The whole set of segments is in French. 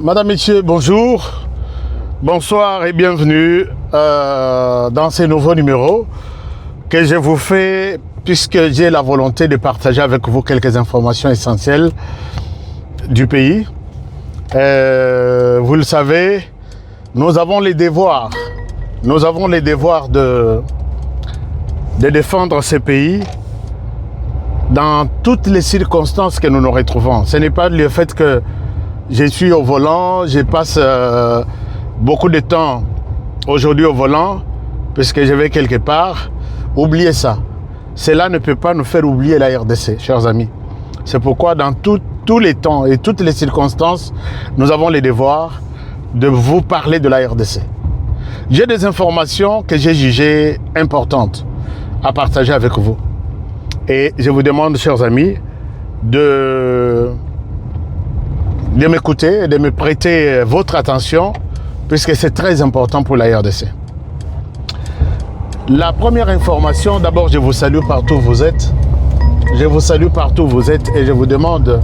Madame, Messieurs, bonjour, bonsoir et bienvenue dans ce nouveau numéro que je vous fais puisque j'ai la volonté de partager avec vous quelques informations essentielles du pays. Vous le savez, nous avons les devoirs de défendre ce pays dans toutes les circonstances que nous nous retrouvons. Ce n'est pas le fait que je suis au volant, je passe beaucoup de temps aujourd'hui au volant, puisque je vais quelque part. Oubliez ça. Cela ne peut pas nous faire oublier la RDC, chers amis. C'est pourquoi dans tous les temps et toutes les circonstances, nous avons le devoir de vous parler de la RDC. J'ai des informations que j'ai jugées importantes à partager avec vous. Et je vous demande, chers amis, de m'écouter et de me prêter votre attention puisque c'est très important pour la RDC. La première information, d'abord je vous salue partout où vous êtes. Je vous salue partout où vous êtes et je vous demande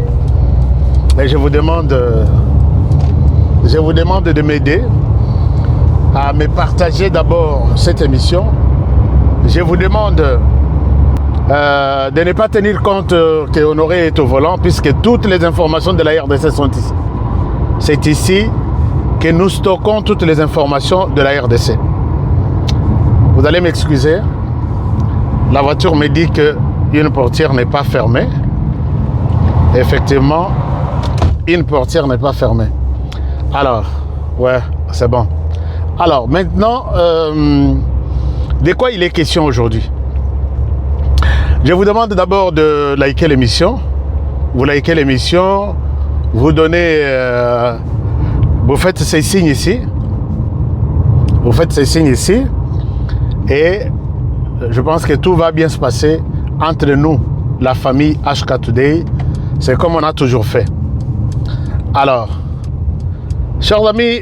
de m'aider à me partager d'abord cette émission. Je vous demande de ne pas tenir compte qu'Honoré est au volant puisque toutes les informations de la RDC sont ici. C'est ici que nous stockons toutes les informations de la RDC. Vous allez m'excuser. La voiture me dit qu'une portière n'est pas fermée. Effectivement, une portière n'est pas fermée. Alors, ouais, c'est bon. Alors, maintenant, de quoi il est question aujourd'hui? Je vous demande d'abord de liker l'émission. Vous likez l'émission, vous donnez, vous faites ces signes ici. Vous faites ces signes ici. Et je pense que tout va bien se passer entre nous, la famille HK Today. C'est comme on a toujours fait. Alors, chers amis,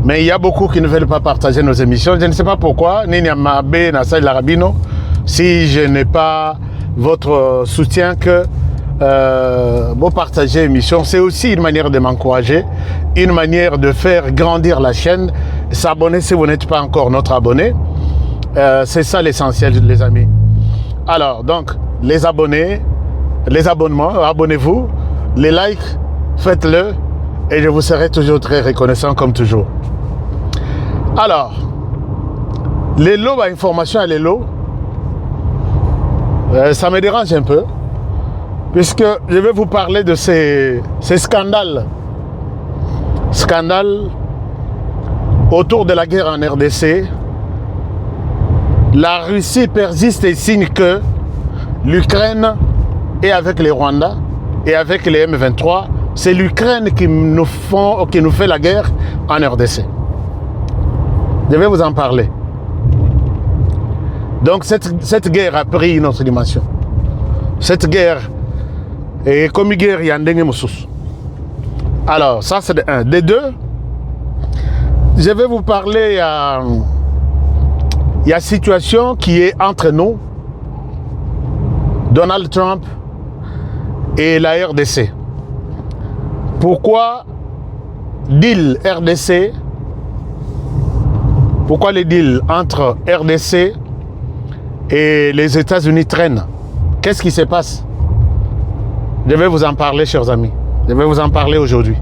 mais il y a beaucoup qui ne veulent pas partager nos émissions. Je ne sais pas pourquoi. Si je n'ai pas votre soutien que vous partagez l'émission, c'est aussi une manière de m'encourager, une manière de faire grandir la chaîne. S'abonner si vous n'êtes pas encore notre abonné. C'est ça l'essentiel, les amis. Alors, donc, les abonnés, les abonnements, abonnez-vous, les likes, faites-le et je vous serai toujours très reconnaissant comme toujours. Alors, les lots, information à les lots, ça me dérange un peu, puisque je vais vous parler de ces scandales. Scandales autour de la guerre en RDC. La Russie persiste et signe que l'Ukraine est avec les Rwandais et avec les M23. C'est l'Ukraine qui nous fait la guerre en RDC. Je vais vous en parler. Donc cette guerre a pris une autre dimension. Cette guerre est comme une guerre yandenge mususu. Alors ça c'est de un. De deux, je vais vous parler, il y a une situation qui est entre nous, Donald Trump et la RDC. Pourquoi deal RDC? Pourquoi les deals entre RDC et les États-Unis traînent? Qu'est-ce qui se passe? Je vais vous en parler, chers amis. Je vais vous en parler aujourd'hui.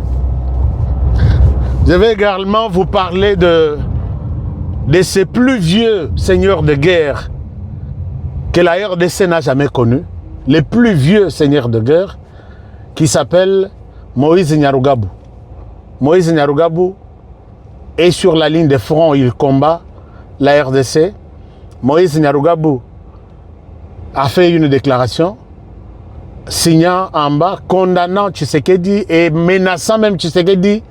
Je vais également vous parler de ces plus vieux seigneurs de guerre que la RDC n'a jamais connus. Les plus vieux seigneurs de guerre qui s'appellent Moïse Nyarugabo. Moïse Nyarugabo est sur la ligne de front, il combat la RDC. Moïse Nyarugabo a fait une déclaration signant en bas, condamnant Tshisekedi et menaçant même Tshisekedi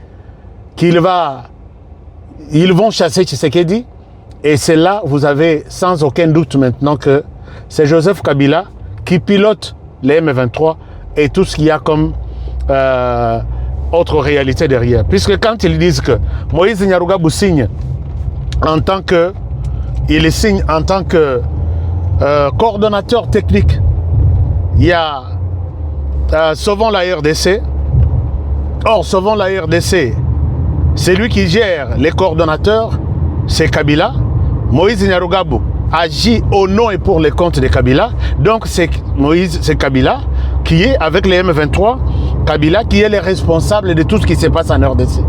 qu'ils vont chasser Tshisekedi. Et c'est là, vous avez sans aucun doute maintenant que c'est Joseph Kabila qui pilote les M23 et tout ce qu'il y a comme autre réalité derrière. Puisque quand ils disent que Moïse Nyarugabo signe en tant que coordonnateur technique, il y a Sauvons la RDC, Or, selon la RDC, c'est lui qui gère les coordonnateurs, c'est Kabila. Moïse Nyarugabo agit au nom et pour les comptes de Kabila. Donc, c'est Kabila qui est, avec les M23, Kabila qui est le responsable de tout ce qui se passe en RDC.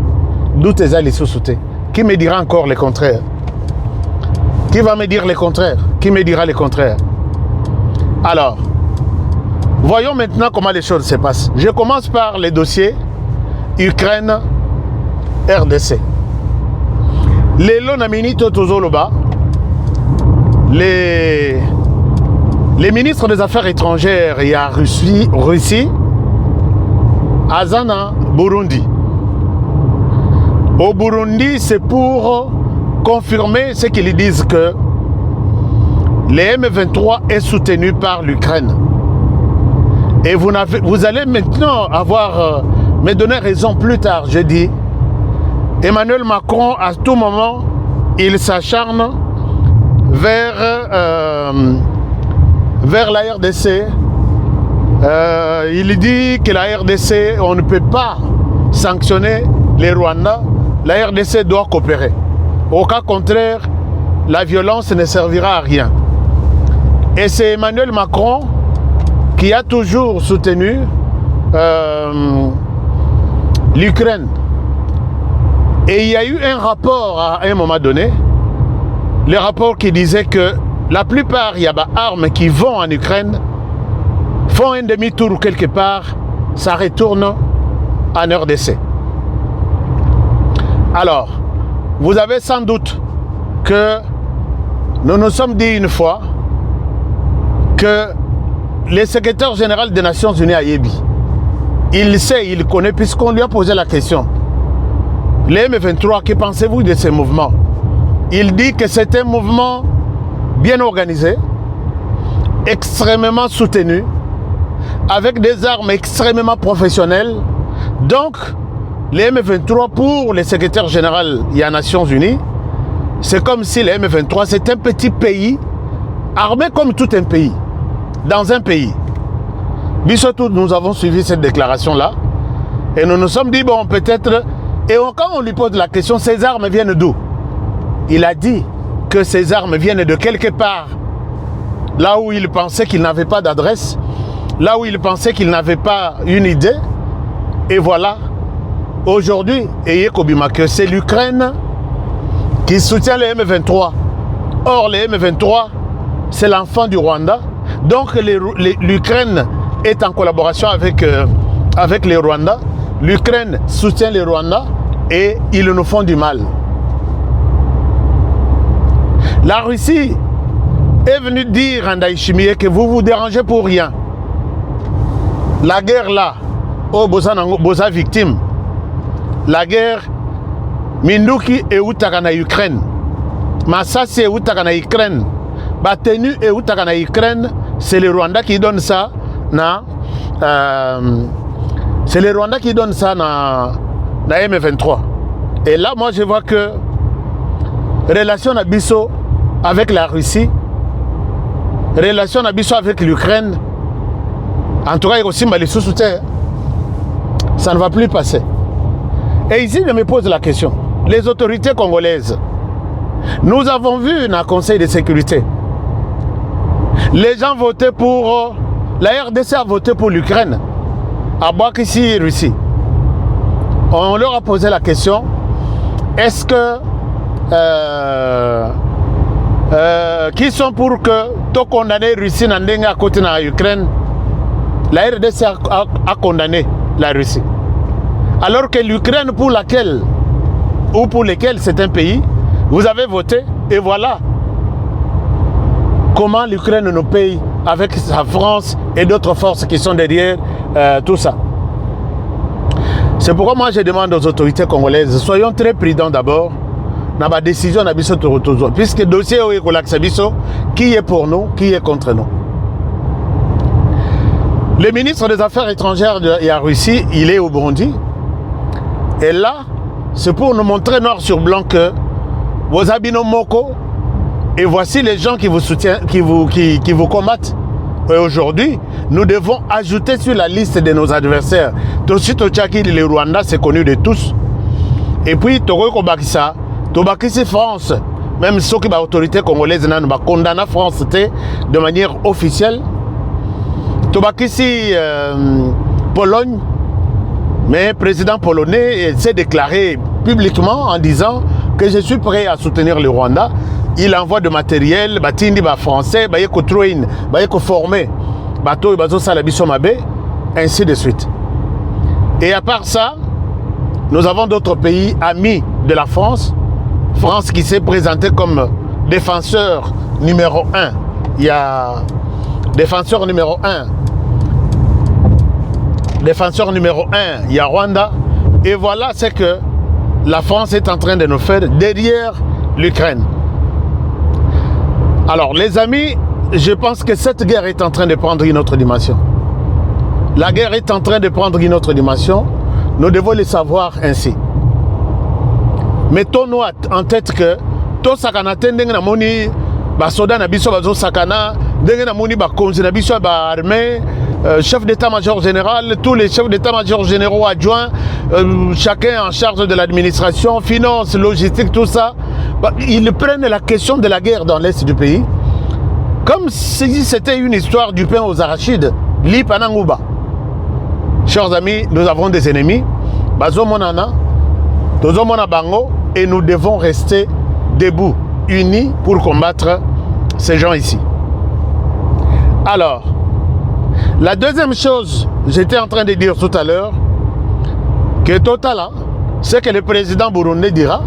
D'où tes alliés sous-soutés. Qui me dira encore le contraire? Qui va me dire le contraire? Qui me dira le contraire? Alors, voyons maintenant comment les choses se passent. Je commence par les dossiers Ukraine-RDC. Les Lonaminito Tozoloba, les ministres des Affaires étrangères et à Russie, Azana, Burundi. Au Burundi, c'est pour confirmer ce qu'ils disent que les M23 est soutenu par l'Ukraine. Et vous allez maintenant me donner raison plus tard, je dis. Emmanuel Macron, à tout moment, il s'acharne vers la RDC. Il dit que la RDC, on ne peut pas sanctionner les Rwandais. La RDC doit coopérer. Au cas contraire, la violence ne servira à rien. Et c'est Emmanuel Macron qui a toujours soutenu l'Ukraine. Et il y a eu un rapport à un moment donné, le rapport qui disait que la plupart il y a des armes qui vont en Ukraine, font un demi-tour quelque part, ça retourne en RDC. Alors, vous avez sans doute que nous nous sommes dit une fois que le secrétaire général des Nations Unies à Yébi, il sait, il connaît, puisqu'on lui a posé la question. Les M23, que pensez-vous de ces mouvements? Il dit que c'est un mouvement bien organisé, extrêmement soutenu, avec des armes extrêmement professionnelles. Donc, les M23, pour le secrétaire général des Nations Unies, c'est comme si les M23, c'est un petit pays, armé comme tout un pays, dans un pays. Mais surtout, nous avons suivi cette déclaration-là, et nous nous sommes dit, bon, peut-être... Et quand on lui pose la question, ces armes viennent d'où? Il a dit que ces armes viennent de quelque part, là où il pensait qu'il n'avait pas d'adresse, là où il pensait qu'il n'avait pas une idée. Et voilà, aujourd'hui, Eye Kobima, que c'est l'Ukraine qui soutient les M23. Or, les M23, c'est l'enfant du Rwanda. Donc, l'Ukraine est en collaboration avec les Rwandais. L'Ukraine soutient les Rwandais et ils nous font du mal. La Russie est venue dire à Ndayishimiye que vous vous dérangez pour rien. La guerre là, oh bosa victime, la guerre Minduki et Utakana Ukraine, Massassi et Utakana Ukraine, Batenu et Utakana Ukraine, c'est les Rwandais qui donnent ça, c'est les Rwandais qui donnent ça dans M23. Et là, moi, je vois que relation Nabiso avec la Russie, relation Nabiso avec l'Ukraine, en tout cas, il y a aussi les sous-soutiens. Ça ne va plus passer. Et ici, je me pose la question. Les autorités congolaises, nous avons vu dans le Conseil de sécurité, les gens votaient pour... la RDC a voté pour l'Ukraine. À Bouakissi, Russie. On leur a posé la question, est-ce que qui sont pour que tu condamnes Russie à côté de l'Ukraine? La RDC a condamné la Russie. Alors que l'Ukraine pour laquelle ou pour lesquels c'est un pays, vous avez voté et voilà comment l'Ukraine nous paye avec sa France et d'autres forces qui sont derrière tout ça. C'est pourquoi moi je demande aux autorités congolaises, soyons très prudents d'abord dans la décision de puisque le dossier qui est pour nous, qui est contre nous. Le ministre des Affaires étrangères de la Russie, il est au Burundi. Et là, c'est pour nous montrer noir sur blanc que vos habits moko, et voici les gens qui vous soutiennent, qui vous combattent. Et aujourd'hui, nous devons ajouter sur la liste de nos adversaires. Tosito Tchaki, le Rwanda, c'est connu de tous. Et puis, Togo Bakissa, Tobakissi France, même ceux qui sont autorités congolaises, nous condamnent la France de manière officielle. Tobakissi Pologne, mais le président polonais s'est déclaré publiquement en disant que je suis prêt à soutenir le Rwanda. Il envoie de matériel, batindi ba français, ba yeko train, ba yeko former, bateau bazo salabiso mabe, ainsi de suite. Et à part ça, nous avons d'autres pays amis de la France. France qui s'est présenté comme défenseur numéro 1. Il y a défenseur numéro 1. Défenseur numéro 1, il y a Rwanda. Et voilà ce que la France est en train de nous faire derrière l'Ukraine. Alors les amis, je pense que cette guerre est en train de prendre une autre dimension. La guerre est en train de prendre une autre dimension. Nous devons le savoir ainsi. Mettons-nous en tête que tout sakana tendeng na moni ba soda na biso bazo sakana ndenge na moni ba konzi na biso ba armée chef d'état-major général, tous les chefs d'état-major généraux adjoints, chacun en charge de l'administration, finance, logistique, tout ça, ils prennent la question de la guerre dans l'est du pays comme si c'était une histoire du pain aux arachides. Li panangouba. Chers amis, nous avons des ennemis. Bazo monana, tozo mona bango, et nous devons rester debout, unis pour combattre ces gens ici. Alors, la deuxième chose, j'étais en train de dire tout à l'heure, que total, c'est que le président burundais dira,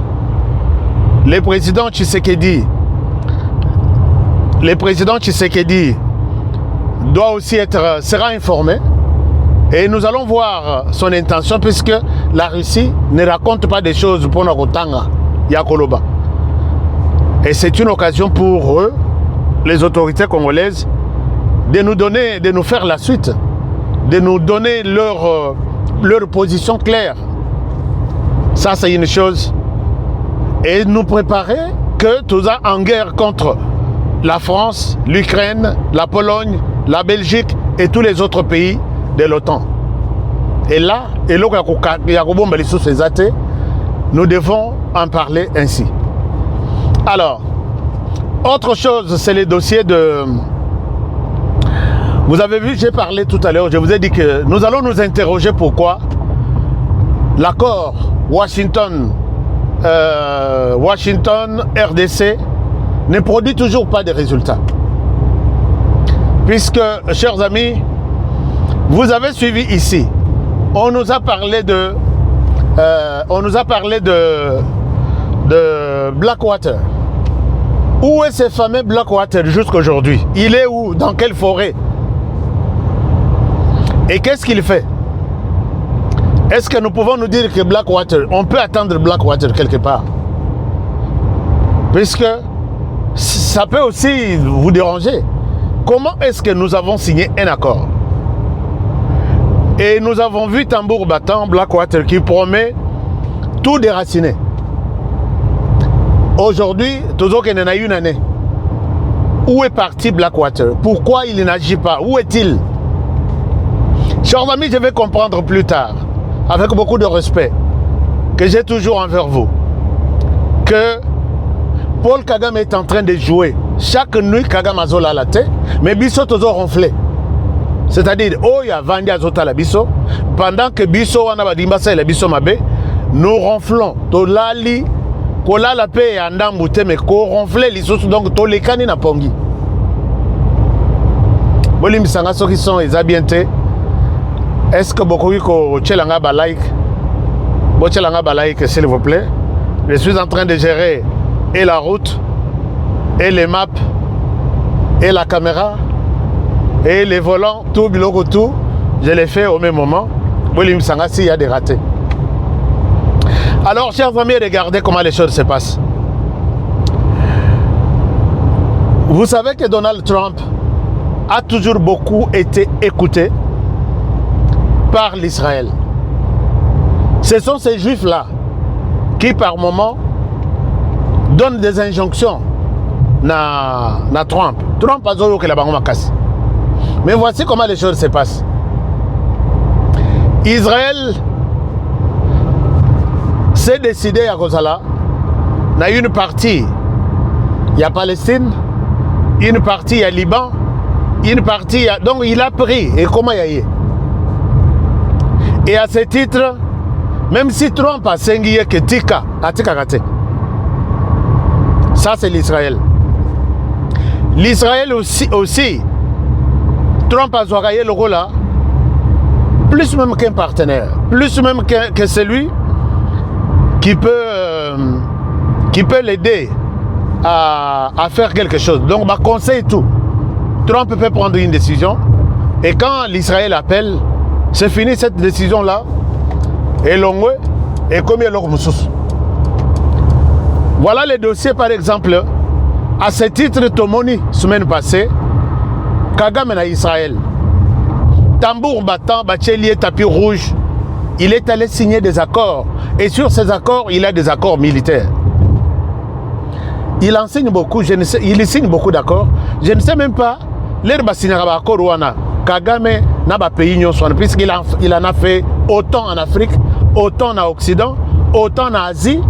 le président Tshisekedi doit aussi sera informé, et nous allons voir son intention, puisque la Russie ne raconte pas des choses pour Nakotanga, Yakoloba. Et c'est une occasion pour eux, les autorités congolaises, de nous faire la suite, de nous donner leur position claire. Ça, c'est une chose. Et nous préparer que tout ça en guerre contre la France, l'Ukraine, la Pologne, la Belgique et tous les autres pays de l'OTAN. Et là, nous devons en parler ainsi. Alors, autre chose, c'est les dossiers de... Vous avez vu, j'ai parlé tout à l'heure, je vous ai dit que nous allons nous interroger pourquoi l'accord Washington-RDC ne produit toujours pas de résultats. Puisque, chers amis, vous avez suivi ici, on nous a parlé de Blackwater. Où est ce fameux Blackwater jusqu'aujourd'hui? Il est où? Dans quelle forêt? Et qu'est-ce qu'il fait? Est-ce que nous pouvons nous dire que Blackwater, on peut attendre Blackwater quelque part? Puisque ça peut aussi vous déranger. Comment est-ce que nous avons signé un accord? Et nous avons vu tambour battant Blackwater qui promet tout déraciner. Aujourd'hui, toujours qu'il y en a une année. Où est parti Blackwater? Pourquoi il n'agit pas? Où est-il? Chers amis, je vais comprendre plus tard, avec beaucoup de respect, que j'ai toujours envers vous, que Paul Kagame est en train de jouer. Chaque nuit, Kagame a zola la tête, mais Bisso toujours ronflé. C'est-à-dire, oh, il y a Vandi Azota la Bisso, pendant que Bisso wana badimasa la Bisso mabe, nous ronflons. Tolali, kola la paix et andambute, mais ko ronflé l'issous, donc tolekani na pongi. Bolim sanga ceux qui sont les habientés. Est-ce que beaucoup de tchelanga ba like? Bo tchelanga ba like, s'il vous plaît. Je suis en train de gérer et la route, et les maps, et la caméra, et les volants, tout, biloko, tout. Je les fais au même moment. Bolim sanga s'il y a des ratés. Alors, chers amis, regardez comment les choses se passent. Vous savez que Donald Trump a toujours beaucoup été écouté par l'Israël. Ce sont ces juifs-là qui, par moment, donnent des injonctions à Trump. Trump a dit que la banque casse. Mais voici comment les choses se passent. Israël s'est décidé à Gozala. Il y a une partie, il y a Palestine, une partie, il y a Liban, une partie, il y a... Donc il a pris. Et comment il y a eu? Et à ce titre, même si Trump a sengié que Tika, a Tika Kate. Ça c'est l'Israël. L'Israël aussi, Trump a joué le rôle là, plus même qu'un partenaire, plus même que celui qui peut l'aider à faire quelque chose. Donc, bah, conseille tout. Trump peut prendre une décision et quand l'Israël appelle, c'est fini cette décision-là. Et l'on et comme il y a voilà les dossiers par exemple. À ce titre, Tomoni, semaine passée, Kagame à Israël. Tambour battant, bachelier, tapis rouge. Il est allé signer des accords. Et sur ces accords, il a des accords militaires. Il enseigne beaucoup, il signe beaucoup d'accords. Je ne sais même pas, l'herbe signe un accord ou Kagame n'a pas pays, puisqu'il en a fait autant en Afrique, autant en Occident, autant en Asie.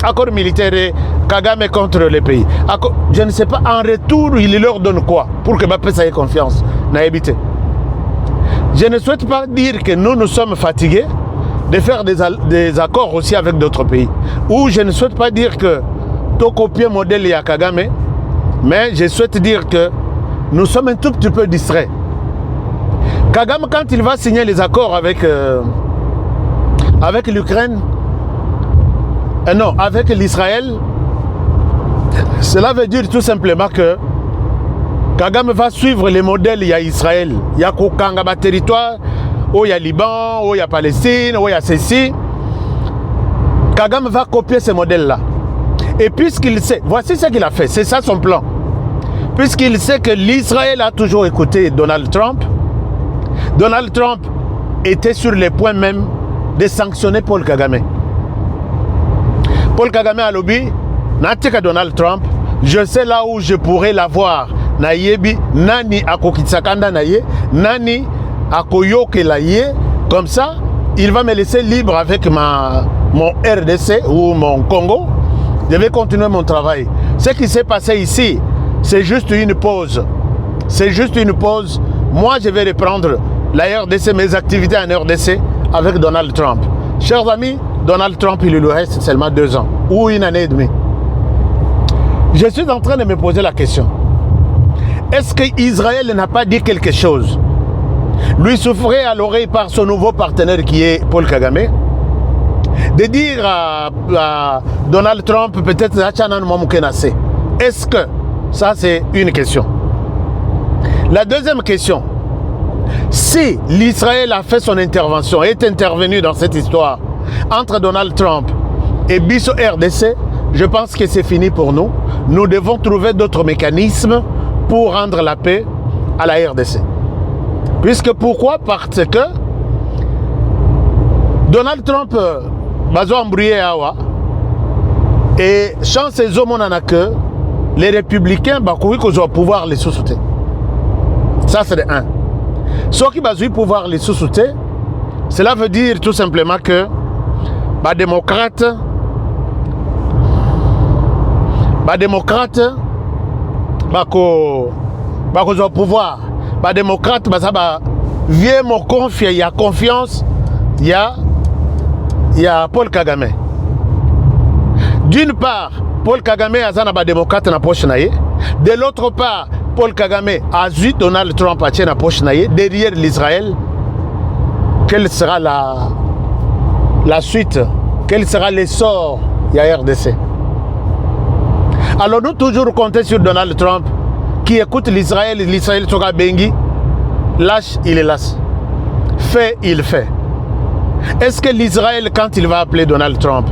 Accord militaire Kagame contre les pays. Accord, je ne sais pas, en retour, il leur donne quoi pour que Mbappé ait confiance. Je ne souhaite pas dire que nous sommes fatigués de faire des accords aussi avec d'autres pays. Ou je ne souhaite pas dire que tout copier modèle à Kagame, mais je souhaite dire que nous sommes un tout petit peu distraits. Kagame, quand il va signer les accords avec l'Ukraine, non, avec l'Israël, cela veut dire tout simplement que Kagame va suivre les modèles, il y a Israël, il y a Kokanga territoire, où il y a Liban, où il y a Palestine, où il y a ceci. Kagame va copier ces modèles-là. Et puisqu'il sait, voici ce qu'il a fait, c'est ça son plan. Puisqu'il sait que l'Israël a toujours écouté Donald Trump était sur les points même de sanctionner Paul Kagame. Paul Kagame a lobby, n'attire Donald Trump, je sais là où je pourrais l'avoir. Nayebi, nani akokitsakanda naye, nani akoyoke laye, comme ça, il va me laisser libre avec mon RDC ou mon Congo. Je vais continuer mon travail. Ce qui s'est passé ici, c'est juste une pause. C'est juste une pause. Moi, je vais reprendre la RDC, mes activités en RDC avec Donald Trump. Chers amis, Donald Trump, il lui reste seulement 2 ans ou 1 année et demie. Je suis en train de me poser la question. Est-ce qu'Israël n'a pas dit quelque chose? Lui souffrait à l'oreille par son nouveau partenaire qui est Paul Kagame. De dire à Donald Trump, peut-être, est-ce que ça c'est une question? La deuxième question, si l'Israël a fait son intervention, est intervenu dans cette histoire entre Donald Trump et Bisso RDC, je pense que c'est fini pour nous. Nous devons trouver d'autres mécanismes pour rendre la paix à la RDC. Puisque pourquoi? Parce que Donald Trump va embrouiller Awa et chance et zomonana que les républicains vont pouvoir les sous-souter. Ça c'est de 1. Ceux qui vont pouvoir les sous-souter, cela veut dire tout simplement que les démocrates au pouvoir, les démocrates viennent me confier, il y a confiance, il y a Paul Kagame. D'une part, Paul Kagame a un démocrate na poche naie. De l'autre part, Paul Kagame a vu Donald Trump à na poche naie derrière l'Israël. Quelle sera la suite? Quel sera l'essor de la RDC? Alors nous toujours compter sur Donald Trump qui écoute l'Israël sera bengi. Lâche, il est lâche. Fait, il fait. Est-ce que l'Israël, quand il va appeler Donald Trump,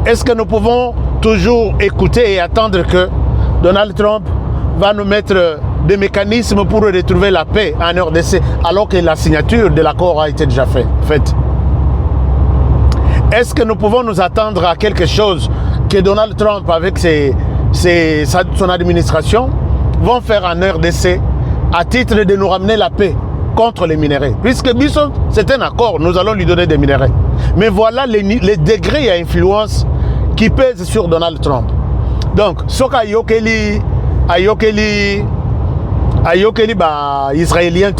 est-ce que nous pouvons toujours écouter et attendre que Donald Trump va nous mettre des mécanismes pour retrouver la paix en RDC alors que la signature de l'accord a été déjà faite? Est-ce que nous pouvons nous attendre à quelque chose que Donald Trump avec son administration vont faire en RDC à titre de nous ramener la paix contre les minéraux. Puisque Bisson, c'est un accord, nous allons lui donner des minéraux. Mais voilà les degrés et influence qui pèsent sur Donald Trump. Donc, ce qu'Ayokeli israélien,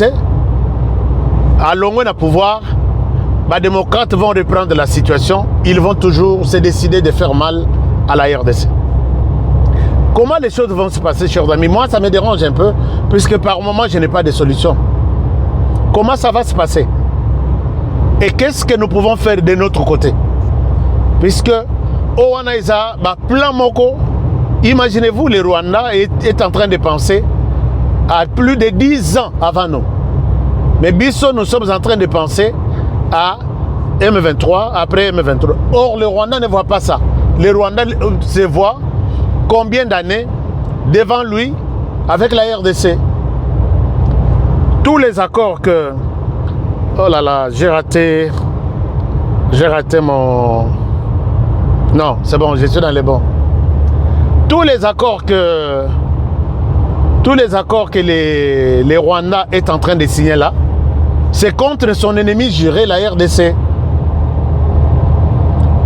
à long de pouvoir, les démocrates vont reprendre la situation. Ils vont toujours se décider de faire mal à la RDC. Comment les choses vont se passer, chers amis? Moi, ça me dérange un peu, puisque par moment, je n'ai pas de solution. Comment ça va se passer? Et qu'est-ce que nous pouvons faire de notre côté? Puisque, Oanaïza, plan Moko, imaginez-vous, le Rwanda est en train de penser à plus de 10 ans avant nous. Mais Bisso, nous sommes en train de penser à M23, après M23. Or, le Rwanda ne voit pas ça. Le Rwanda se voit combien d'années devant lui avec la RDC. Tous les accords que... Oh là là, j'ai raté mon... Non, c'est bon, je suis dans les bons. Tous les accords que les Rwandais est en train de signer là, c'est contre son ennemi juré, la RDC.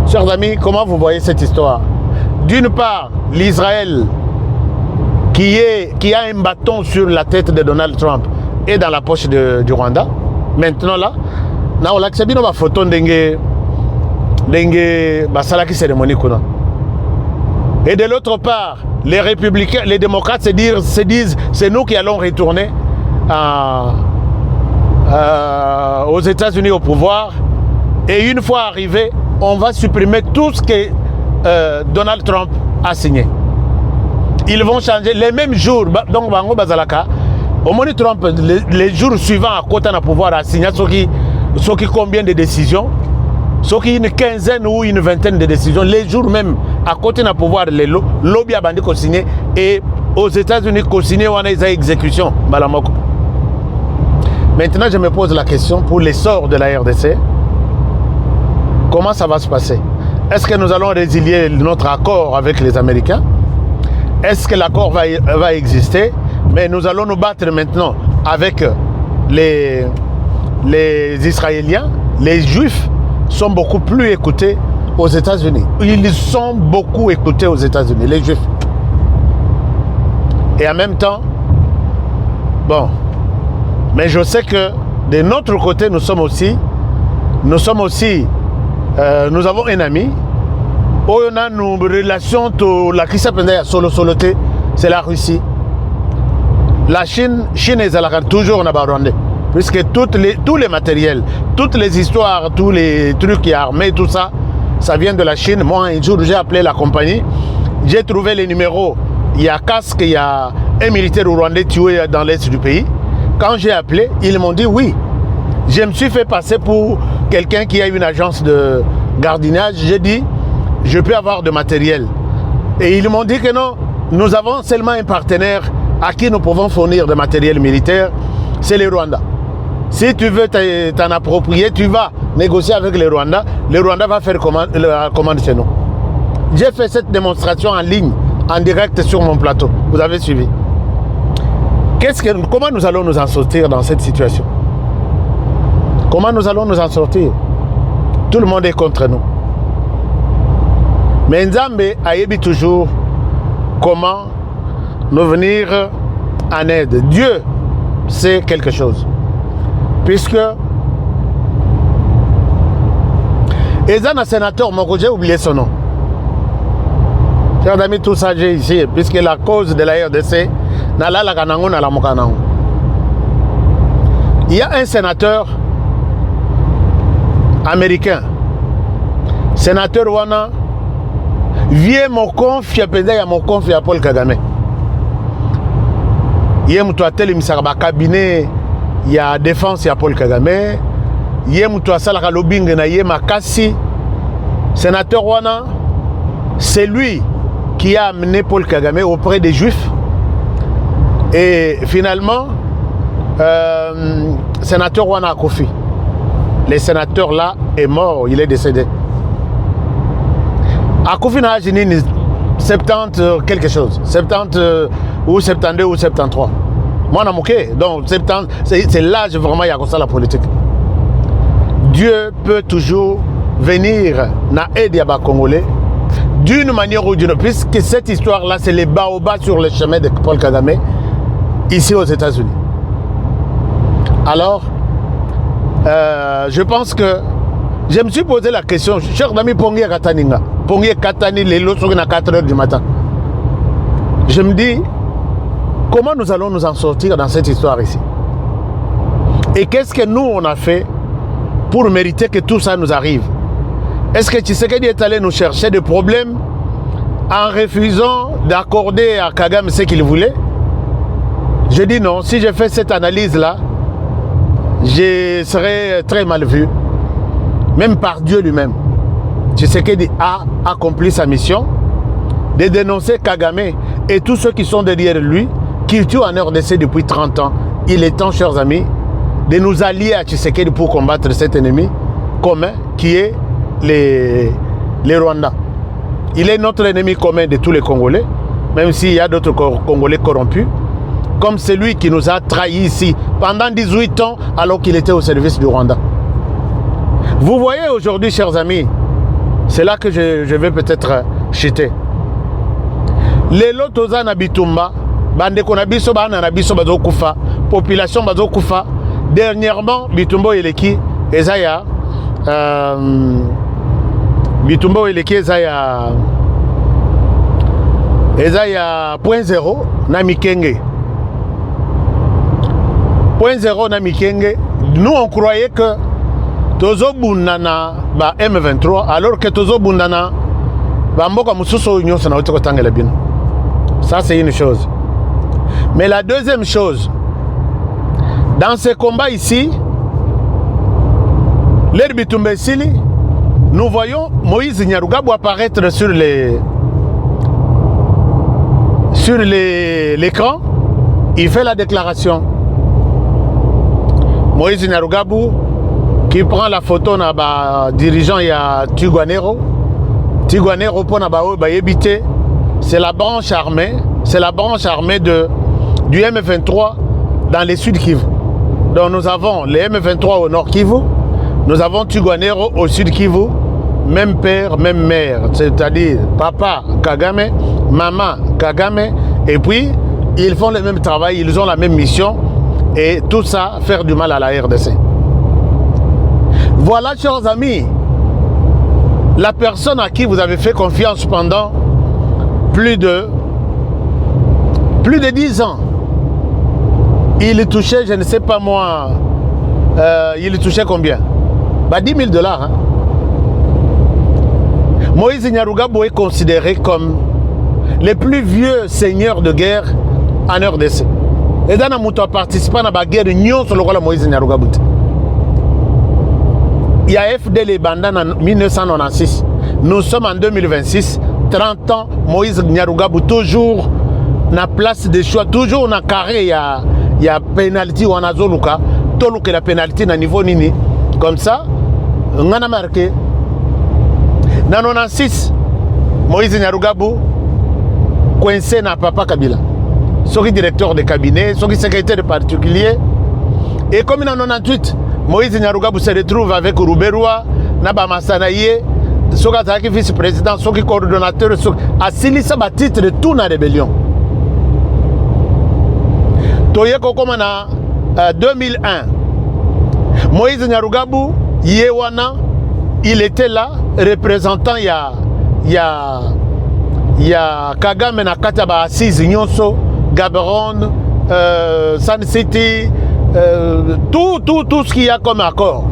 Chers amis, comment vous voyez cette histoire? D'une part, l'Israël qui a un bâton sur la tête de Donald Trump est dans la poche du Rwanda. Maintenant là, on a accepté une photo de Salaki cérémonie. Et de l'autre part, les républicains, les démocrates se disent c'est nous qui allons retourner aux États-Unis au pouvoir. Et une fois arrivé, on va supprimer tout ce que Donald Trump a signé. Ils vont changer les mêmes jours. Donc, Bango Bazalaka, au moins Trump, les jours suivants, à côté de pouvoir a signé ce qui combien de décisions, ce qui une quinzaine ou une vingtaine de décisions, les jours même, à côté de pouvoir, les lobbies a bandé signé et aux États-Unis, signé, on a des exécutions. Maintenant, je me pose la question pour l'essor de la RDC. Comment ça va se passer? Est-ce que nous allons résilier notre accord avec les Américains? Est-ce que l'accord va exister? Mais nous allons nous battre maintenant avec les Israéliens. Les Juifs sont beaucoup plus écoutés aux États-Unis. Ils sont beaucoup écoutés aux États-Unis, les Juifs. Et en même temps, bon, mais je sais que de notre côté, nous avons un ami. On a nos relations, c'est la Russie. La Chine est toujours en Rwanda. Puisque tous les matériels, toutes les histoires, tous les trucs qui armés, tout ça, ça vient de la Chine. Moi, un jour, j'ai appelé la compagnie. J'ai trouvé les numéros. Il y a casque, il y a un militaire rwandais tué dans l'est du pays. Quand j'ai appelé, ils m'ont dit oui. Je me suis fait passer pour quelqu'un qui a une agence de gardiennage. J'ai dit, je peux avoir de matériel. Et ils m'ont dit que non, nous avons seulement un partenaire à qui nous pouvons fournir de matériel militaire, c'est les Rwandais. Si tu veux t'en approprier, tu vas négocier avec les Rwandais. Le Rwanda va faire la commande chez nous. J'ai fait cette démonstration en ligne, en direct sur mon plateau. Vous avez suivi. Comment nous allons nous en sortir dans cette situation? Comment nous allons nous en sortir? Tout le monde est contre nous. Mais Nzambe a dit toujours comment nous venir en aide. Dieu sait quelque chose. Puisque un sénateur, j'ai oublié son nom. Chers amis, tout ça j'ai ici, puisque la cause de la RDC, il y a un sénateur américain, sénateur Wana, vieux mon confia, il y a mon confia Paul Kagame. Il y a un cabinet, il y a défense, il y a Paul Kagame. Il y a un lobbying, il y a Makassi. Sénateur Wana, c'est lui qui a amené Paul Kagame auprès des Juifs. Et finalement, sénateur Wana Kofi, le sénateur là est mort, il est décédé. Kofi n'a gagné 70 quelque chose, 70 ou 72 ou 73. Moi, je donc c'est l'âge vraiment, il y a comme ça la politique. Dieu peut toujours venir na aide à Congolais d'une manière ou d'une autre, puisque cette histoire-là, c'est les baobabs sur le chemin de Paul Kagame, ici aux États-Unis. Alors, je pense que je me suis posé la question, cher ami Pongi Kataninga, Pongi Katani, les lots sont à 4 h du matin. Je me dis, comment nous allons nous en sortir dans cette histoire ici? Et qu'est-ce que nous, on a fait pour mériter que tout ça nous arrive? Est-ce que Tshisekedi est allé nous chercher des problèmes en refusant d'accorder à Kagame ce qu'il voulait? Je dis non, si je fais cette analyse-là, je serai très mal vu, même par Dieu lui-même. Tshisekedi a accompli sa mission de dénoncer Kagame et tous ceux qui sont derrière lui, qui tuent en RDC depuis 30 ans. Il est temps, chers amis, de nous allier à Tshisekedi pour combattre cet ennemi commun qui est les Rwandais. Il est notre ennemi commun de tous les Congolais, même s'il y a d'autres Congolais corrompus, comme celui qui nous a trahis ici pendant 18 ans alors qu'il était au service du Rwanda. Vous voyez aujourd'hui, chers amis, c'est là que je vais peut-être chuter. Les lotosa na bitumba, bande konabiso bana na biso bazo kufa, population bazo kufa. Dernièrement, bitumbo eleki ezaya bitumbo eleki ezaya 0.0 na Mikenge. 0.0 na Mikenge. Nous on croyait que tozo bundana ba M23 alors que tozo bundana ba mboka mususu nyonso na otiko tangela bino. Ça c'est une chose. Mais la deuxième chose, dans ce combat ici, l'Herbitumbe-Sili, nous voyons Moïse Nyarugabo apparaître sur l'écran. Il fait la déclaration. Moïse Nyarugabo qui prend la photo na ba dirigeant il y a Tiguanero pour na ba yebité. C'est la branche armée, du M23 dans les Sud Kivu. Donc nous avons les M23 au Nord Kivu, nous avons Tiguanero au Sud Kivu, même père, même mère, c'est-à-dire papa Kagame, maman Kagame, et puis ils font le même travail, ils ont la même mission, et tout ça faire du mal à la RDC. Voilà, chers amis, la personne à qui vous avez fait confiance pendant plus de 10 ans. Il touchait, je ne sais pas moi, il touchait combien? 10 000 $. Hein? Moïse Nyarugabo est considéré comme le plus vieux seigneur de guerre en RDC. Et dans la participé à la guerre sur le Moïse Nyarugabo. Il y a FDL Banda en 1996. Nous sommes en 2026. 30 ans, Moïse Nyarugabo toujours na place de choix, toujours na carré, il y a penalty ou anazoluka, tolu que la penalty na niveau nini. Comme ça, on a marqué. Dans 96, Moïse Nyarugabo coincé na Papa Kabila. Soki directeur de cabinet, soki secrétaire particulier. Et comme en 98, Moïse Nyarugabo se retrouve avec Rouberwa, Naba Massanaye, Soki vice-président, Soki coordonnateur, Assili Saba titre de tout la rébellion. Toyeko comme en 2001, Moïse Nyarugabo, Yewana, il était là, représentant il y a Kagame na Kataba Assise, Nyonso, Gaborone, Sun City, tout ce qu'il y a comme accord.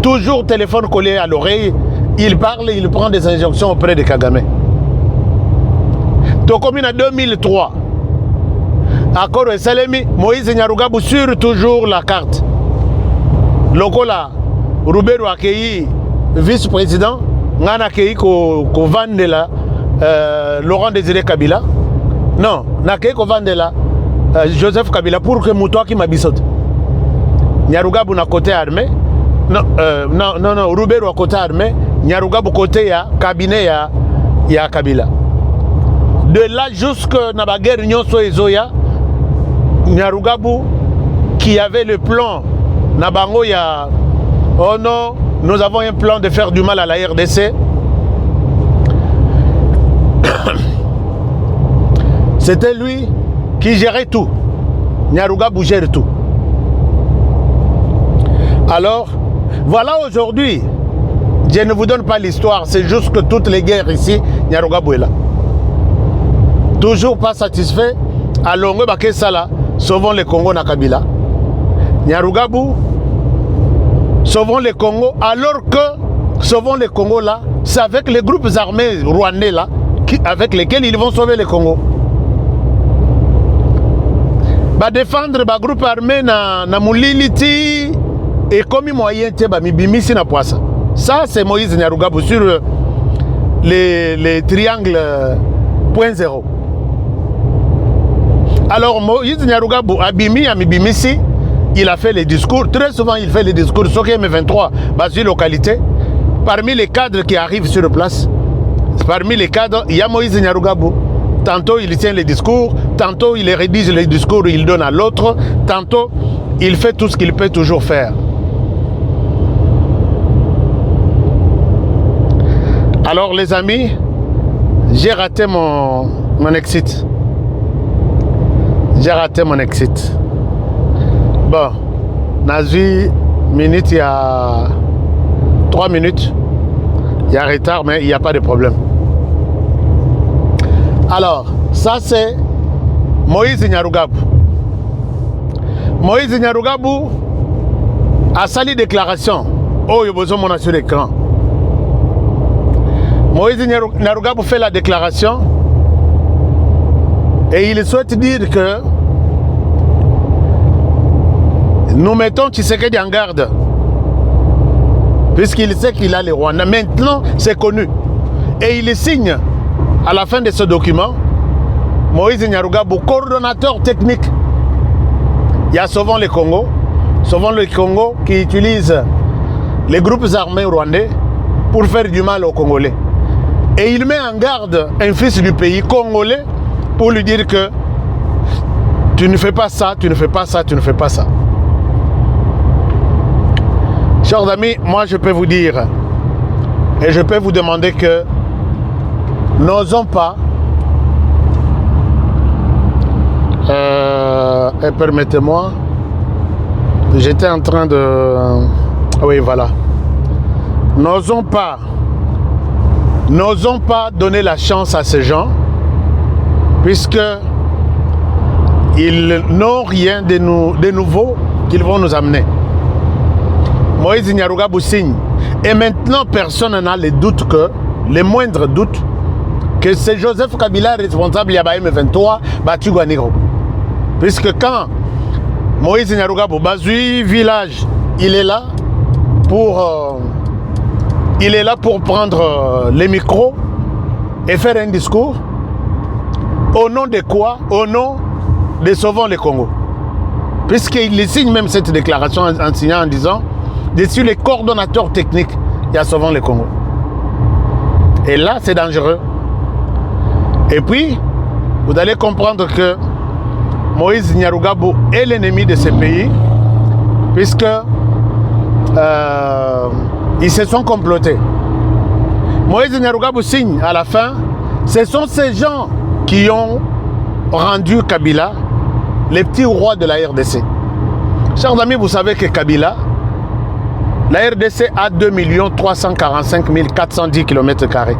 Toujours téléphone collé à l'oreille, il parle, il prend des injonctions auprès de Kagame. Donc comme en 2003, accord et Salemi, Moïse Nyarugabo sur toujours la carte. Lokola, Roubero accueilli vice-président, Ngana accueilli ko Vandela, Laurent Désiré Kabila. Non, n'accueilli ko Vandela, Joseph Kabila pour que Moutoua qui m'abissote. Nyarugabo na côté armé. Non, Roubero à côté armé, Nyarugabo côté ya cabinet ya Kabila. De là jusque na ba guerre Nyonso et Zoya, Nyarugabu qui avait le plan Nabango ya oh non, nous avons un plan de faire du mal à la RDC. C'était lui qui gérait tout. Nyarugabu gère tout. Alors, voilà aujourd'hui, je ne vous donne pas l'histoire, c'est juste que toutes les guerres ici, Nyarugabu est là. Toujours pas satisfait, à Longue Bakesala, sauvons le Congo na Kabila. Nyarugabu, sauvons le Congo, alors que sauvons le Congo là, c'est avec les groupes armés rwandais là, avec lesquels ils vont sauver le Congo. Ba défendre le groupe armé na Mouliliti et comme moyen te ba mibimisi na poisa. Ça c'est Moïse Nyarugabu sur les triangles point zéro. Alors Moïse Nyarugabu abimi à mibimisi, il a fait les discours. Très souvent il fait les discours sur M23 basé localité. Parmi les cadres qui arrivent sur place, parmi les cadres, il y a Moïse Nyarugabu. Tantôt il tient les discours, tantôt il rédige les discours, il donne à l'autre, tantôt il fait tout ce qu'il peut toujours faire. Alors les amis, j'ai raté mon exit. J'ai raté mon exit. Bon, Nazi, minute, il y a 3 minutes. Il y a retard, mais il n'y a pas de problème. Alors, ça c'est Moïse Nyarugabu. Moïse Nyarugabu a sali déclaration. Oh, il y a besoin de sur l'écran. Moïse Nyarugabu fait la déclaration et il souhaite dire que nous mettons Tshisekedi en garde puisqu'il sait qu'il a les Rwandais. Maintenant, c'est connu. Et il signe à la fin de ce document, Moïse Nyarugabu, coordonnateur technique. Il y a souvent le Congo qui utilise les groupes armés rwandais pour faire du mal aux Congolais. Et il met en garde un fils du pays congolais pour lui dire que tu ne fais pas ça, tu ne fais pas ça, tu ne fais pas ça. Chers amis, moi je peux vous dire et je peux vous demander que n'osons pas, et permettez-moi, j'étais en train de, oui voilà, n'osons pas donner la chance à ces gens, puisque ils n'ont rien de nouveau qu'ils vont nous amener. Moïse Nyarugabu signe, et maintenant personne n'a les doutes les moindres doutes que c'est Joseph Kabila responsable de M23 battu Guaniro. Puisque quand Moïse Nyarugabu, Bazui village, il est là pour prendre les micros et faire un discours. Au nom de quoi? Au nom de Sauvons le Congo. Puisqu'il signe même cette déclaration en signant en disant je suis le coordonnateur technique, il y a Sauvons le Congo. Et là, c'est dangereux. Et puis, vous allez comprendre que Moïse Nyarugabu est l'ennemi de ce pays, puisque ils se sont complotés. Moïse Nyarugabu signe à la fin, ce sont ces gens qui ont rendu Kabila les petits rois de la RDC. Chers amis, vous savez que Kabila, la RDC a 2 345 410 km².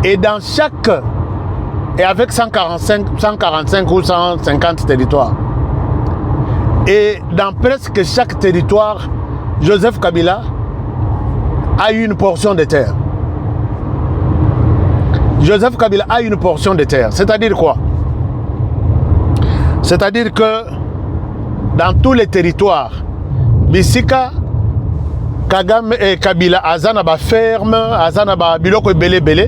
Et dans chaque... Et avec 145 ou 150 territoires. Et dans presque chaque territoire, Joseph Kabila a eu une portion de terre. Joseph Kabila a une portion de terre. C'est-à-dire quoi? C'est-à-dire que dans tous les territoires, Bisika, Kagame et Kabila, Azanaba ferme, Azanaba biloko belé,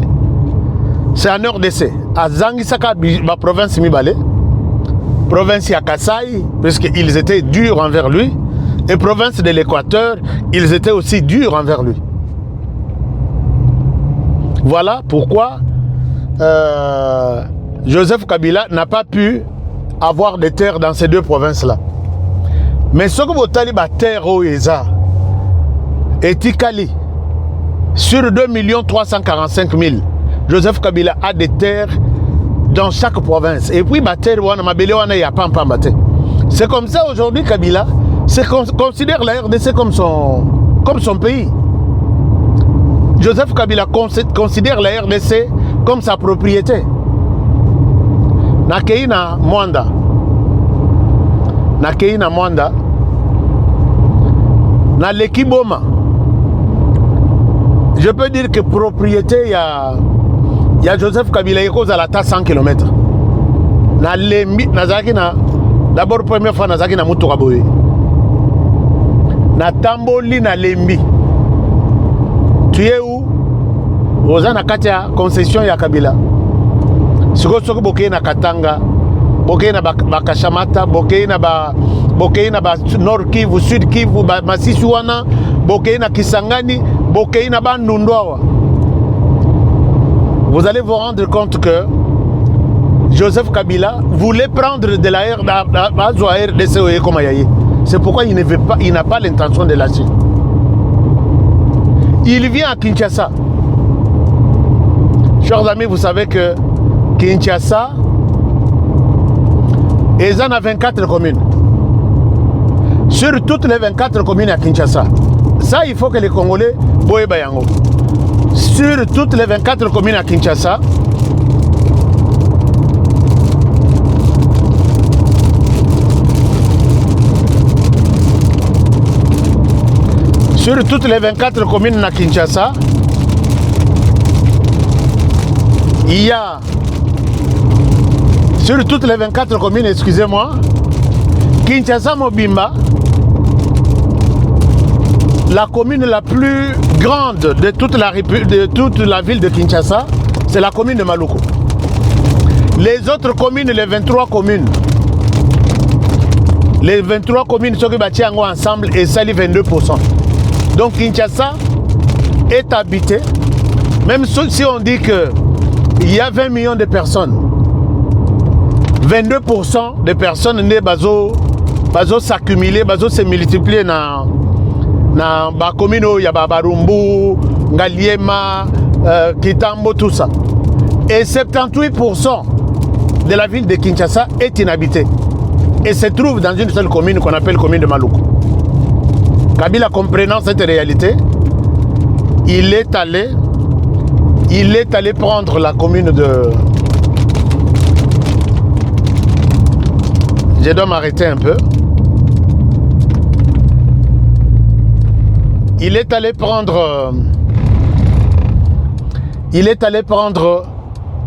c'est en RDC. À Zangisaka, la province Mibale, province à Kassai, puisqu'ils étaient durs envers lui, et province de l'Équateur, ils étaient aussi durs envers lui. Voilà pourquoi Joseph Kabila n'a pas pu avoir des terres dans ces deux provinces-là. Mais ce que vous avez des terres au ESA, et Tikali, sur 2 345 000, Joseph Kabila a des terres dans chaque province. Et puis, c'est comme ça aujourd'hui, Kabila considère la RDC comme son pays. Joseph Kabila considère la RDC comme sa propriété. Nakeina Mwanda. Na Lekiboma. Je peux dire que propriété, il y a Joseph Kabila qui cause à la 100 km. D'abord, première fois, Nazaki na Mutoraboye. Na Tamboli na Lembi. Tu es où? Ozana Katia, concession ya Kabila. Soko bokei na Katanga, bokei na Bakashamata, bokei na Nord Kivu, Sud Kivu, Masisiwana, bokei na Kisangani, bokei na Bandundwawa. Vous allez vous rendre compte que Joseph Kabila voulait prendre de la RDC comme Ayaye. C'est pourquoi il n'a pas l'intention de lâcher. Il vient à Kinshasa. Chers amis, vous savez que Kinshasa est en 24 communes. Sur toutes les 24 communes à Kinshasa. Ça, il faut que les Congolais boye bayango. Sur toutes les 24 communes à Kinshasa, il y a sur toutes les 24 communes, excusez-moi, Kinshasa Mobimba, la commune la plus grande de toute la ville de Kinshasa, c'est la commune de Maluku. Les autres communes, les 23 communes, ceux qui bâtissent ensemble, et ça, les 22%. Donc Kinshasa est habité, même si on dit qu'il y a 20 millions de personnes, 22% de personnes ne bazo s'accumuler, bazo se multiplier dans la commune où il y a Barumbu, Ngaliema, Kitambo, tout ça. Et 78% de la ville de Kinshasa est inhabitée. Et se trouve dans une seule commune qu'on appelle commune de Maluku. Kabila, comprenant cette réalité, il est allé prendre la commune de... Je dois m'arrêter un peu. Il est allé prendre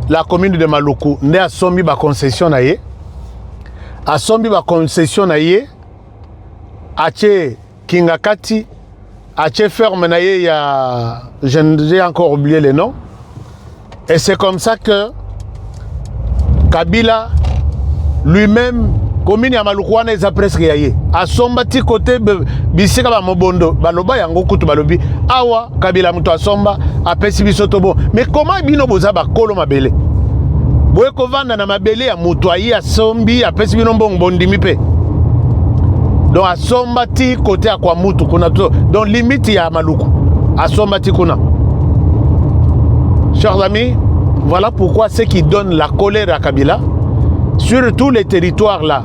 la commune de Maluku. Né à Sombi ba concession naie. À Sombi ba concession naie. Ache Kingakati. Ache ferme naie ya. J'ai encore oublié les noms. Et c'est comme ça que Kabila lui-même, commune ya Maluku wana eza presque yaye. Asomba ti côté bisika ba mobondo, baloba yango kutu balobi. Awa Kabila muto asomba apesi biso tobo. Mais comment bino boza ba kolo mabele? Boye kovanda na mabele ya muto ayi asombi apesi bino mbongo bondimi pe. Donc asomba ti côté ya kwa mutu kuna to. Donc limite ya Maluku. Asomba ti kuna. Chers amis, voilà pourquoi ce qui donne la colère à Kabila sur tous les territoires là.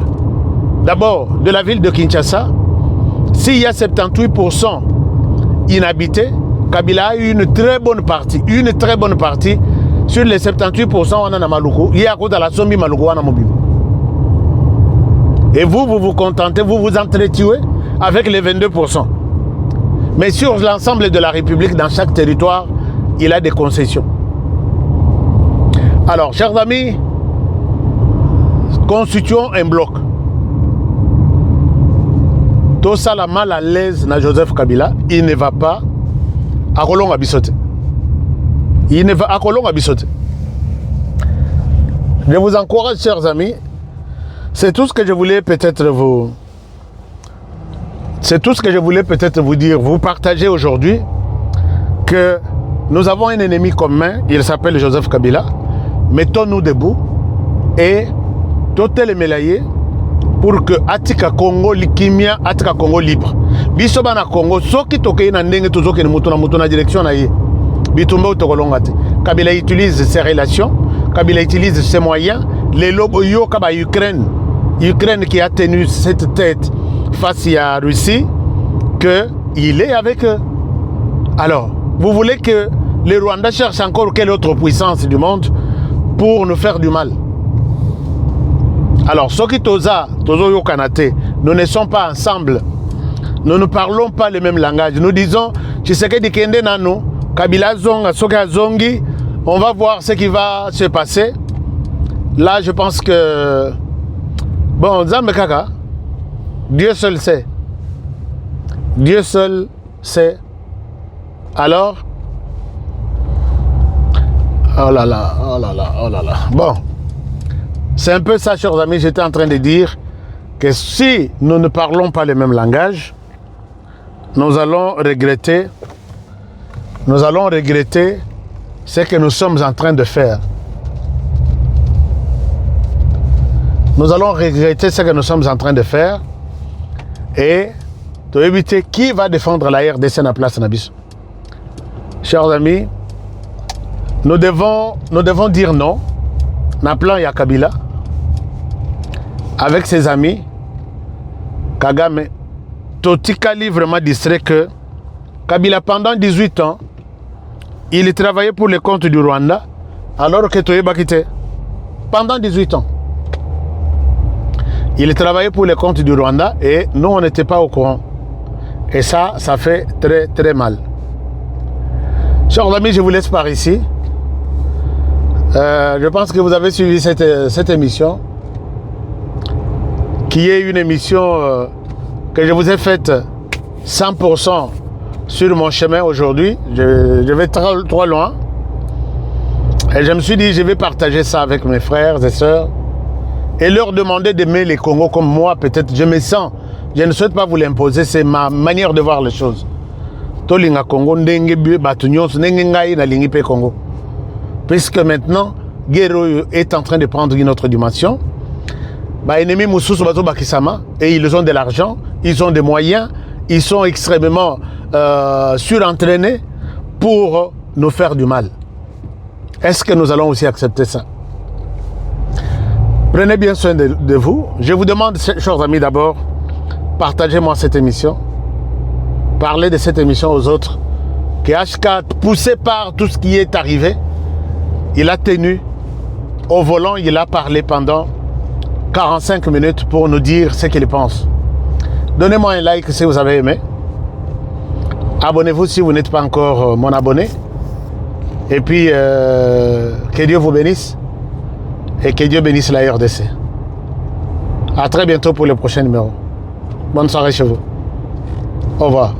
D'abord, de la ville de Kinshasa, s'il y a 78% inhabités, Kabila a eu une très bonne partie sur les 78% on a Maluku. Il y a à la Sombi Maluku on a mobile. Et vous vous contentez, vous vous entretuez avec les 22%. Mais sur l'ensemble de la République, dans chaque territoire, il a des concessions. Alors, chers amis, constituons un bloc. Tout ça, la mal à l'aise na Joseph Kabila, il ne va pas à Kolonga Bissote. Il ne va à Kolonga Bissote. Je vous encourage, chers amis. C'est tout ce que je voulais peut-être vous... C'est tout ce que je voulais peut-être vous dire, vous partager aujourd'hui que nous avons un ennemi commun, il s'appelle Joseph Kabila. Mettons-nous debout et totel melaye pour que Atika Congo likimia Atika Congo libre. Biso bana Congo soki tokei na ndenge tozoke na mutu na direction na ye. Bitumba utokolonga te. Kabila utilise ses relations, Kabila utilise ses moyens, les lobos yo kaba Ukraine qui a tenu cette tête face à la Russie, qu'il est avec eux. Alors, vous voulez que les Rwandais cherchent encore quelle autre puissance du monde pour nous faire du mal? Alors, Soki Toza, Tozo Yokanate, nous ne sommes pas ensemble. Nous ne parlons pas le même langage. Nous disons, Tshisekedi Kende Nano, Kabila Zonga, Soka Zongi, on va voir ce qui va se passer. Là, je pense que... Bon, Zambe Kaka, Dieu seul sait. Dieu seul sait. Alors, oh là là, oh là là, oh là là. Bon, c'est un peu ça, chers amis, j'étais en train de dire que si nous ne parlons pas le même langage, nous allons regretter ce que nous sommes en train de faire. Nous allons regretter ce que nous sommes en train de faire et de éviter qui va défendre la RDC à la place Nabis. Chers amis, nous devons dire non na plan ya Kabila avec ses amis. Kagame Totikali vraiment distrait que Kabila pendant 18 ans il travaillait pour le compte du Rwanda alors que Toyeba quittait pendant 18 ans. Il travaillait pour le compte du Rwanda et nous on n'était pas au courant. Et ça fait très très mal. Chers amis, je vous laisse par ici. Je pense que vous avez suivi cette émission, qui est une émission que je vous ai faite 100% sur mon chemin aujourd'hui. Je vais trop loin. Et je me suis dit, je vais partager ça avec mes frères et sœurs et leur demander d'aimer les Congos comme moi, peut-être. Je me sens, je ne souhaite pas vous l'imposer, c'est ma manière de voir les choses. Tolinga Congo, ndenge batunyos, ndenge ngai na lingi pe Congo. Puisque maintenant, Guerrero est en train de prendre une autre dimension. Bah, ennemis Moussous Bazo Bakisama, et ils ont de l'argent, ils ont des moyens, ils sont extrêmement surentraînés pour nous faire du mal. Est-ce que nous allons aussi accepter ça? Prenez bien soin de vous. Je vous demande, chers amis, d'abord, partagez-moi cette émission. Parlez de cette émission aux autres. Que HK, poussé par tout ce qui est arrivé, il a tenu au volant, il a parlé pendant 45 minutes pour nous dire ce qu'il pense. Donnez-moi un like si vous avez aimé. Abonnez-vous si vous n'êtes pas encore mon abonné. Et puis, que Dieu vous bénisse. Et que Dieu bénisse la RDC. À très bientôt pour le prochain numéro. Bonne soirée chez vous. Au revoir.